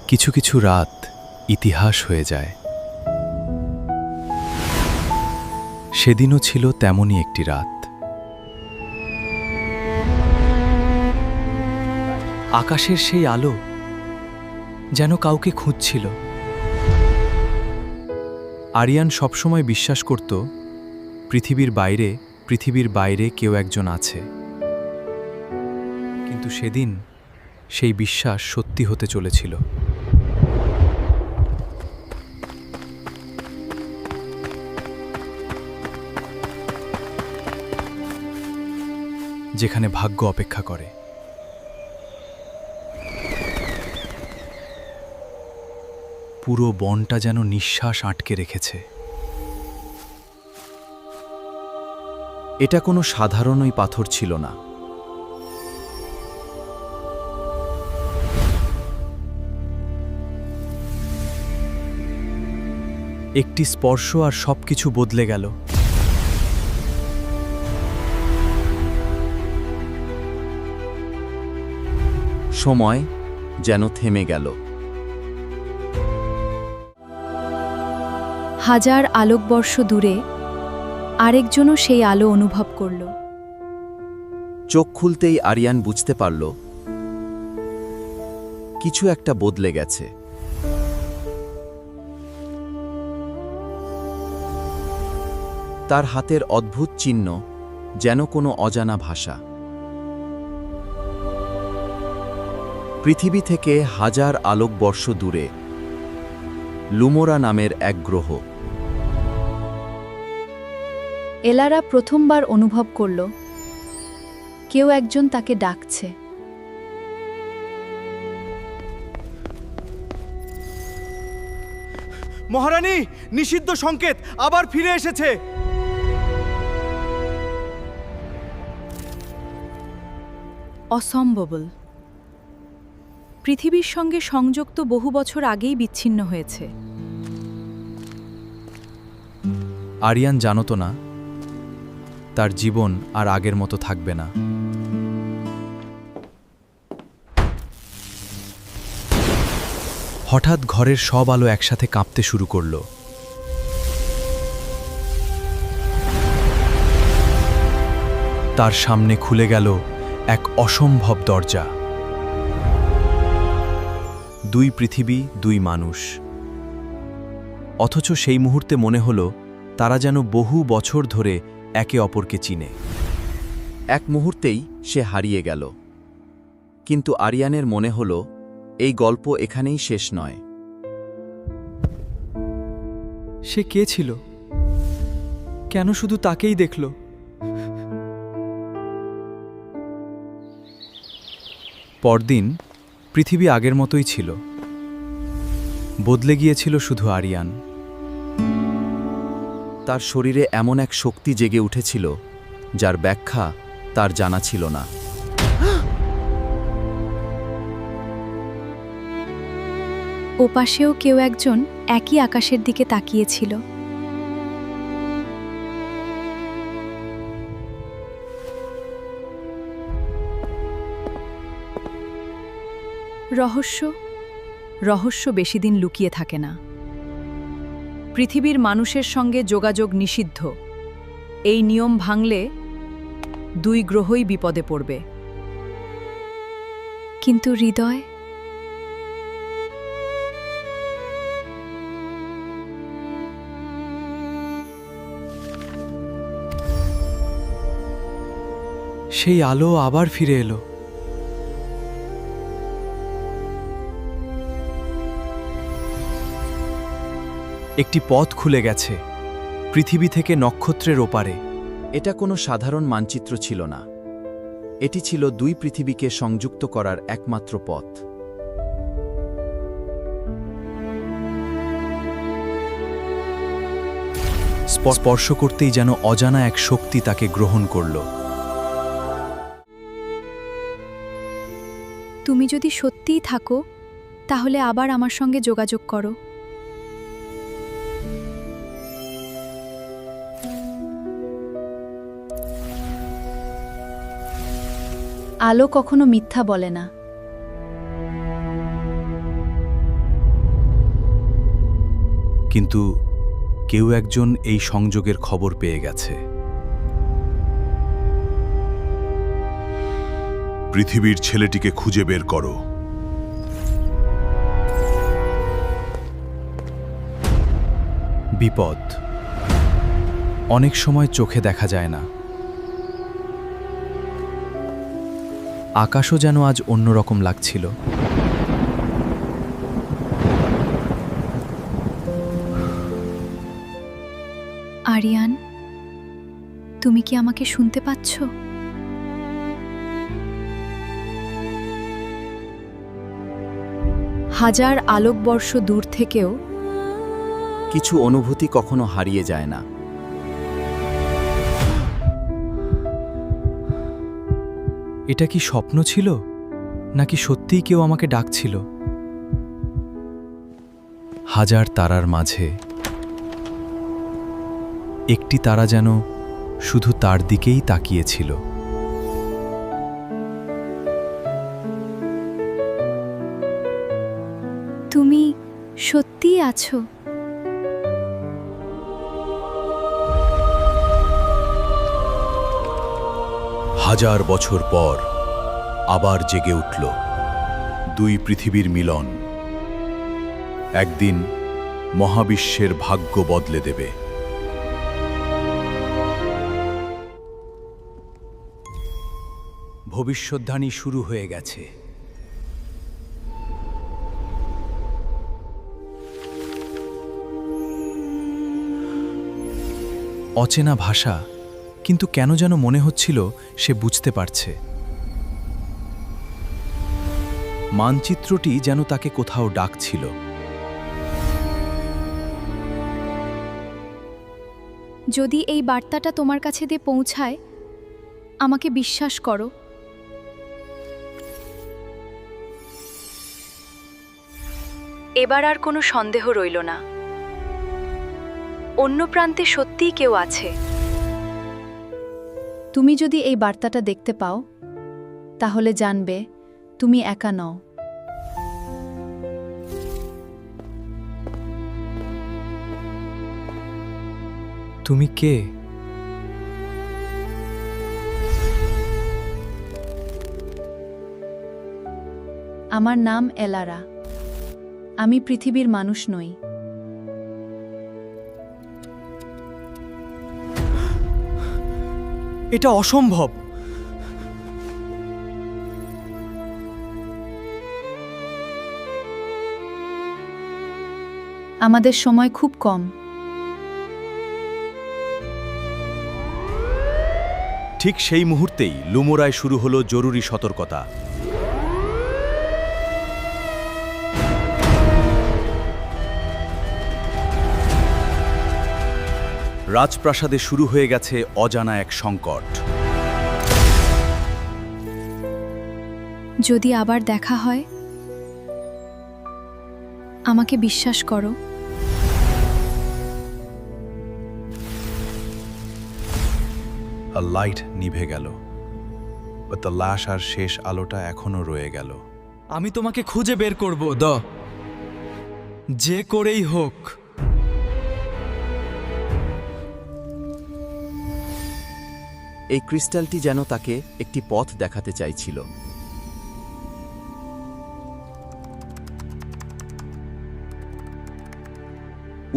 কিছু কিছু রাত ইতিহাস হয়ে যায়। সেদিনও ছিল তেমনই একটি রাত। আকাশের সেই আলো যেন কাউকে খুঁজছিল। আরিয়ান সবসময় বিশ্বাস করত পৃথিবীর বাইরে কেউ একজন আছে। কিন্তু সেদিন সেই বিশ্বাস সত্যি হতে চলেছিল। যেখানে ভাগ্য অপেক্ষা করে। পুরো বনটা যেন নিঃশ্বাস আটকে রেখেছে। এটা কোনো সাধারণই পাথর ছিল না। একটি স্পর্শ আর সবকিছু বদলে গেল। সময় যেন থেমে গেল। হাজার আলোকবর্ষ দূরে আরেকজনও সেই আলো অনুভব করল। চোখ খুলতেই আরিয়ান বুঝতে পারল কিছু একটা বদলে গেছে। তার হাতের অদ্ভুত চিহ্ন যেন কোনো অজানা ভাষা। পৃথিবী থেকে হাজার আলোকবর্ষ দূরে লুমোরা নামের এক গ্রহ। এলারা প্রথমবার অনুভব করল কেউ একজন তাকে ডাকছে। মহারানী, নিষিদ্ধ সংকেত আবার ফিরে এসেছে। অসম্ভবল। পৃথিবীর সঙ্গে সংযোগ তো বহু বছর আগেই বিচ্ছিন্ন হয়েছে। আরিয়ান জানত না তার জীবন আর আগের মতো থাকবে না। হঠাৎ ঘরের সব আলো একসাথে কাঁপতে শুরু করল। তার সামনে খুলে গেল এক অসম্ভব দরজা। দুই পৃথিবী, দুই মানুষ। অথচ সেই মুহূর্তে মনে হল তারা যেন বহু বছর ধরে একে অপরকে চিনে। এক মুহূর্তেই সে হারিয়ে গেল। কিন্তু আরিয়ানের মনে হল এই গল্প এখানেই শেষ নয়। সে কে ছিল? কেন শুধু তাকেই দেখল? পরদিন পৃথিবী আগের মতোই ছিল। বদলে গিয়েছিল শুধু আরিয়ান। তার শরীরে এমন এক শক্তি জেগে উঠেছিল যার ব্যাখ্যা তার জানা ছিল না। ওপাশেও কেউ একজন একই আকাশের দিকে তাকিয়েছিল। রহস্য বেশিদিন লুকিয়ে থাকে না। পৃথিবীর মানুষের সঙ্গে যোগাযোগ নিষিদ্ধ। এই নিয়ম ভাঙলে দুই গ্রহই বিপদে পড়বে। কিন্তু হৃদয়? সেই আলো আবার ফিরে এলো। একটি পথ খুলে গেছে পৃথিবী থেকে নক্ষত্রের ওপারে। এটা কোনো সাধারণ মানচিত্র ছিল না। এটি ছিল দুই পৃথিবীকে সংযুক্ত করার একমাত্র পথ। স্পর্শ করতেই যেন অজানা এক শক্তি তাকে গ্রহণ করল। তুমি যদি সত্যিই থাকো তাহলে আবার আমার সঙ্গে যোগাযোগ করো। আলো কখনো মিথ্যা বলে না। কিন্তু কেউ একজন এই সংযোগের খবর পেয়ে গেছে। পৃথিবীর ছেলেটিকে খুঁজে বের করো। বিপদ অনেক সময় চোখে দেখা যায় না। আকাশও যেন আজ অন্যরকম লাগছিল। আরিয়ান, তুমি কি আমাকে শুনতে পাচ্ছ? হাজার আলোকবর্ষ দূর থেকেও কিছু অনুভূতি কখনো হারিয়ে যায় না। এটা কি স্বপ্ন ছিল, নাকি সত্যিই কেউ আমাকে ডাকছিল? হাজার তারার মাঝে একটি তারা যেন শুধু তার দিকেই তাকিয়েছিল। তুমি সত্যিই আছো? হাজার বছর পর আবার জেগে উঠল দুই পৃথিবীর মিলন। একদিন মহাবিশ্বের ভাগ্য বদলে দেবে। ভবিষ্যদ্বাণী শুরু হয়ে গেছে। অচেনা ভাষা, কিন্তু কেন যেন মনে হচ্ছিল সে বুঝতে পারছে। মানচিত্রটি যেন তাকে কোথাও ডাকছিল। যদি এই বার্তাটা তোমার কাছে দিয়ে পৌঁছায়, আমাকে বিশ্বাস করো। এবার আর কোনো সন্দেহ রইল না। অন্য প্রান্তে সত্যিই কেউ আছে। তুমি যদি এই বার্তাটা দেখতে পাও, তাহলে জানবে তুমি একা নও। তুমি কে? আমার নাম এলারা। আমি পৃথিবীর মানুষ নই। এটা অসম্ভব। আমাদের সময় খুব কম। ঠিক সেই মুহূর্তেই লুমোরায় শুরু হলো জরুরি সতর্কতা। রাজপ্রাসাদে শুরু হয়ে গেছে অজানা এক সংকট। যদি আবার দেখা হয়, আমাকে বিশ্বাস করো। লাইট নিভে গেল, লাশ আর শেষ আলোটা এখনো রয়ে গেল। আমি তোমাকে খুঁজে বের করব, যে করেই হোক। এই ক্রিস্টালটি যেন তাকে একটি পথ দেখাতে চাইছিল।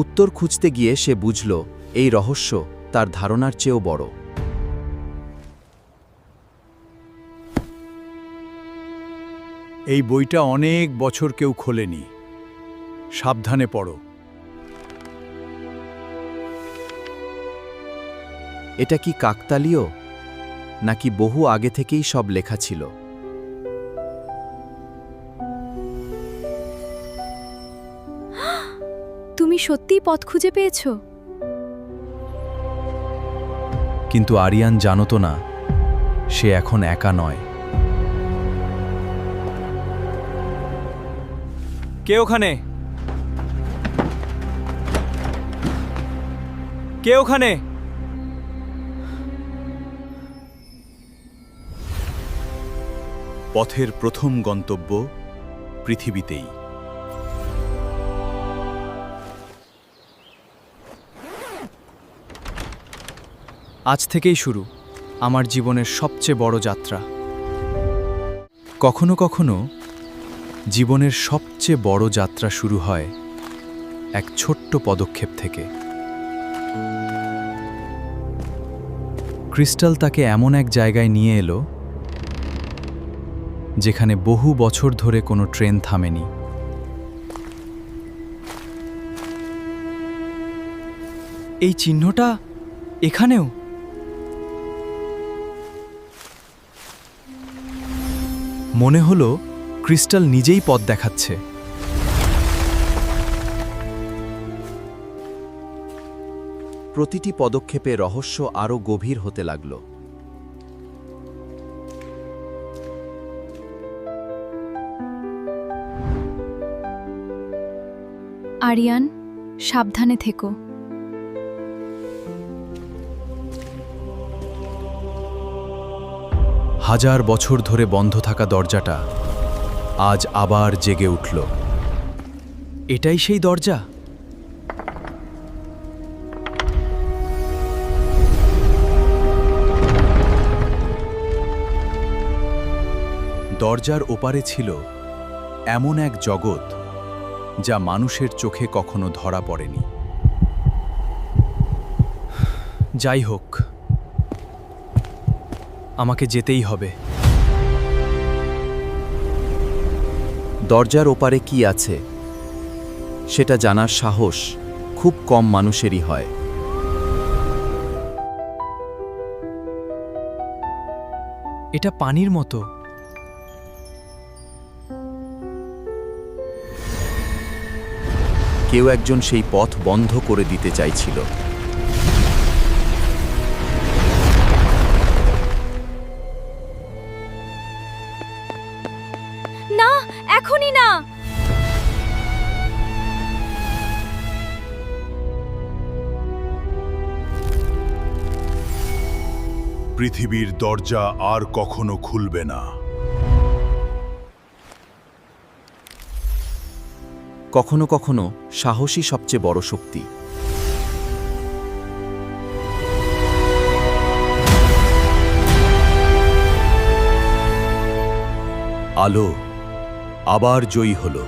উত্তর খুঁজতে গিয়ে সে বুঝল এই রহস্য তার ধারণার চেয়েও বড়। এই বইটা অনেক বছর কেউ খোলেনি। সাবধানে পড়ো। এটা কি কাকতালীয়, নাকি বহু আগে থেকেই সব লেখা ছিল? তুমি সত্যিই পথ খুঁজে পেয়েছো? কিন্তু আরিয়ান জানত না সে এখন একা নয়। কে ওখানে? কে ওখানে? পথের প্রথম গন্তব্য পৃথিবীতেই। আজ থেকেই শুরু আমার জীবনের সবচেয়ে বড় যাত্রা। কখনো কখনো জীবনের সবচেয়ে বড় যাত্রা শুরু হয় এক ছোট্ট পদক্ষেপ থেকে। ক্রিস্টাল তাকে এমন এক জায়গায় নিয়ে এলো যেখানে বহু বছর ধরে কোনো ট্রেন থামেনি। এই চিহ্নটা এখানেও। মনে হলো ক্রিস্টাল নিজেই পথ দেখাচ্ছে। প্রতিটি পদক্ষেপে রহস্য আরও গভীর হতে লাগল। আরিয়ান, সাবধানে থেকো। হাজার বছর ধরে বন্ধ থাকা দরজাটা আজ আবার জেগে উঠল। এটাই সেই দরজা। দরজার ওপারে ছিল এমন এক জগৎ যা মানুষের চোখে কখনো ধরা পড়েনি। যাই হোক, আমাকে যেতেই হবে। দরজার ওপারে কি আছে সেটা জানার সাহস খুব কম মানুষেরই হয়। এটা পানির মতো। কেউ একজন সেই পথ বন্ধ করে দিতে চাইছিল। না, এখনই না। পৃথিবীর দরজা আর কখনো খুলবে না। কখনো কখনো সাহসী সবচেয়ে বড় শক্তি। আলো আবার জয়ী হল।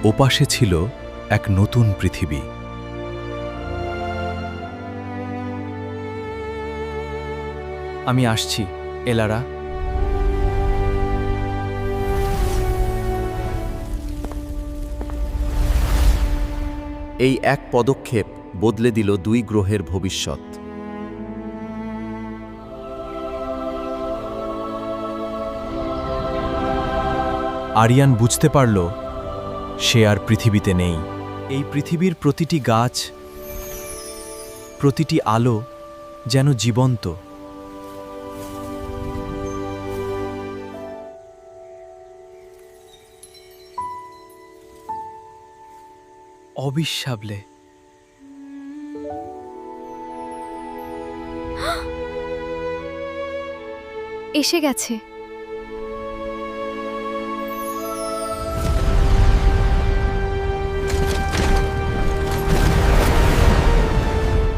ওপাশে ছিল এক নতুন পৃথিবী। আমি আসছি, এলারা। এই এক পদক্ষেপ বদলে দিল দুই গ্রহের ভবিষ্যৎ। আরিয়ান বুঝতে পারল সে আর পৃথিবীতে নেই। এই পৃথিবীর প্রতিটি গাছ, প্রতিটি আলো যেন জীবন্ত। অবিশ্বাবলে। এসে গেছে।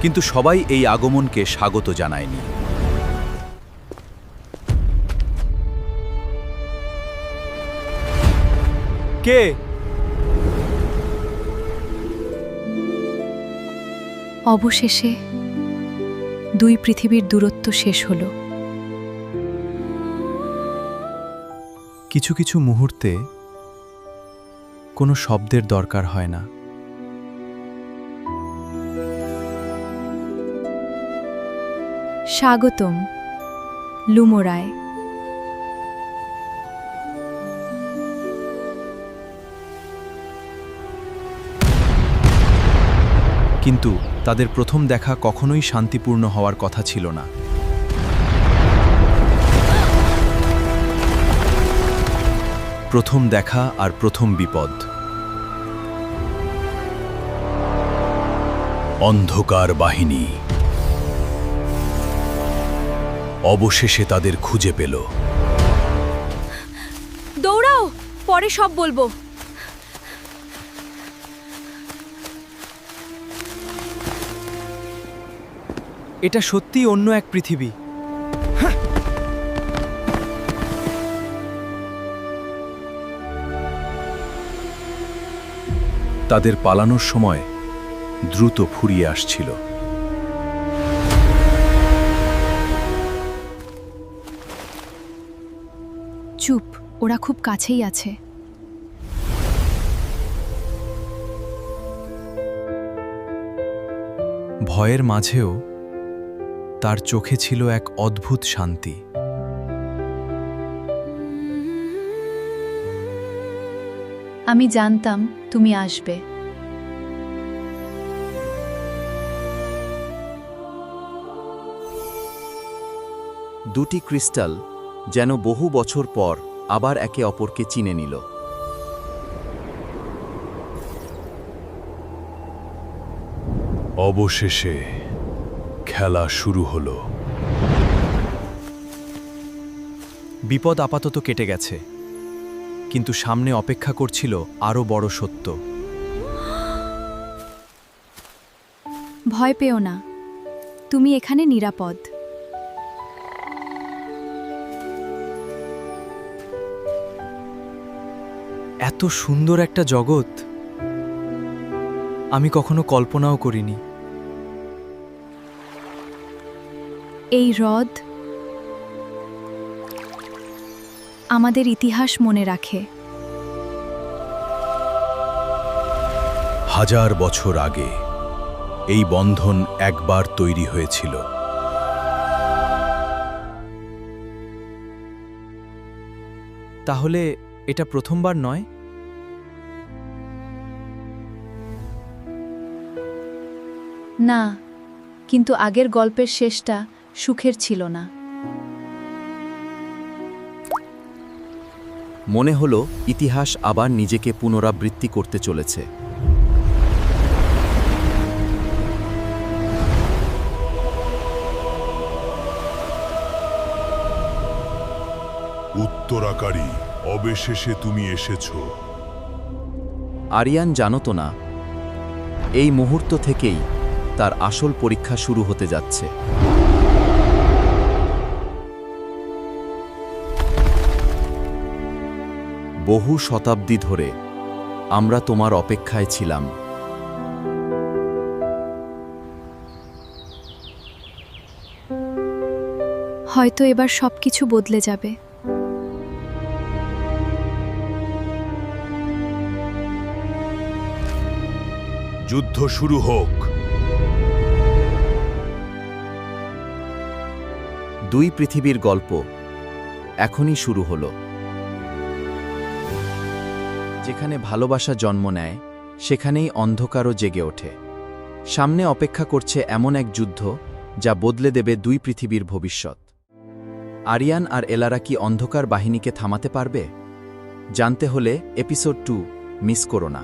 কিন্তু সবাই এই আগমনকে স্বাগত জানায়নি। কে? অবশেষে দুই পৃথিবীর দূরত্ব শেষ হলো। কিছু কিছু মুহূর্তে কোনো শব্দের দরকার হয় না। স্বাগতম, লুমোরায়। কিন্তু তাদের প্রথম দেখা কখনোই শান্তিপূর্ণ হওয়ার কথা ছিল না। প্রথম দেখা আর প্রথম বিপদ। অন্ধকার বাহিনী অবশেষে তাদের খুঁজে পেল। দৌড়াও, পরে সব বলবো। এটা সত্যিই অন্য এক পৃথিবী। তাদের পালানোর সময় দ্রুত ফুরিয়ে আসছিল। চুপ, ওরা খুব কাছেই আছে। ভয়ের মাঝেও তার চোখে ছিল এক অদ্ভুত শান্তি। আমি জানতাম তুমি আসবে। দুটি ক্রিস্টাল যেন বহু বছর পর আবার একে অপরকে চিনে নিল। অবশেষে খেলা শুরু হলো। বিপদ আপাতত কেটে গেছে, কিন্তু সামনে অপেক্ষা করছিল আরও বড় সত্য। ভয় পেও না, তুমি এখানে নিরাপদ। এত সুন্দর একটা জগৎ আমি কখনো কল্পনাও করিনি। এই হ্রদ আমাদের ইতিহাস মনে রাখে। হাজার বছর আগে এই বন্ধন একবার তৈরি হয়েছিল। তাহলে এটা প্রথমবার নয়? না, কিন্তু আগের গল্পের শেষটা সুখের ছিল না। মনে হলো ইতিহাস আবার নিজেকে পুনরাবৃত্তি করতে চলেছে। উত্তরাকারী, অবশেষে তুমি এসেছো। আরিয়ান জানত না এই মুহূর্ত থেকেই তার আসল পরীক্ষা শুরু হতে যাচ্ছে। বহু শতাব্দী ধরে আমরা তোমার অপেক্ষায় ছিলাম। হয়তো এবার সবকিছু বদলে যাবে। যুদ্ধ শুরু হোক। দুই পৃথিবীর গল্প এখনই শুরু হলো। যেখানে ভালোবাসা জন্ম নেয়, সেখানেই অন্ধকারও জেগে ওঠে। সামনে অপেক্ষা করছে এমন এক যুদ্ধ যা বদলে দেবে দুই পৃথিবীর ভবিষ্যৎ। আরিয়ান আর এলারা কি অন্ধকার বাহিনীকে থামাতে পারবে? জানতে হলে এপিসোড 2 মিস করো না।